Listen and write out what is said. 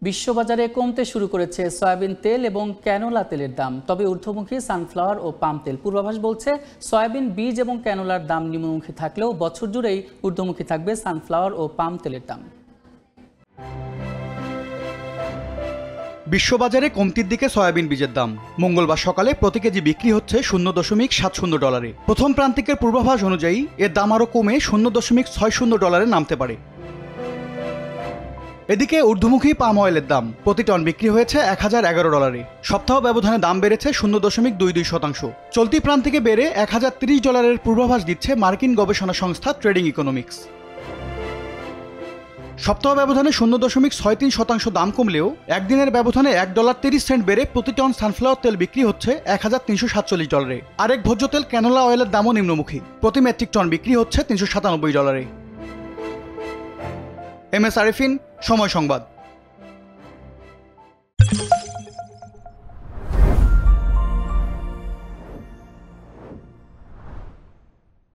বিশ্ববাজারে কমতে শুরু করেছে সয়াবিন তেল এবং ক্যানোলা তেলের দাম, তবে ঊর্ধ্বমুখী সানফ্লাওয়ার ও পাম তেল। পূর্বাভাস বলছে সয়াবিন বীজ এবং ক্যানোলার দাম নিম্নমুখী থাকলেও বছর জুড়েই ঊর্ধ্বমুখী থাকবে সানফ্লাওয়ার ও পাম তেলের দাম। বিশ্ববাজারে কমতির দিকে সয়াবিন বীজের দাম। মঙ্গলবার সকালে প্রতি কেজি বিক্রি হচ্ছে $0.70। প্রথম প্রান্তিকের পূর্বাভাস অনুযায়ী এর দাম আরও কমে $0.60 নামতে পারে। এদিকে ঊর্ধ্বমুখী পাম অয়েলের দাম প্রতি টন বিক্রি হয়েছে $1011। সপ্তাহ ব্যবধানে দাম বেড়েছে 0.22%। চলতি প্রান্তিকে বেড়ে $1030 পূর্বাভাস দিচ্ছে মার্কিন গবেষণা সংস্থা ট্রেডিং ইকোনমিক্স। সপ্তাহ ব্যবধানে 0.63% দাম কমলেও একদিনের ব্যবধানে $1.30 বেড়ে প্রতি টন সানফ্লাওয়ার তেল বিক্রি হচ্ছে $1347। আরেক ভোজ্য তেল ক্যানোলা অয়েলের দামও নিম্নমুখী, প্রতি মেট্রিক টন বিক্রি হচ্ছে $397। MS আরিফিন, সময় সংবাদ।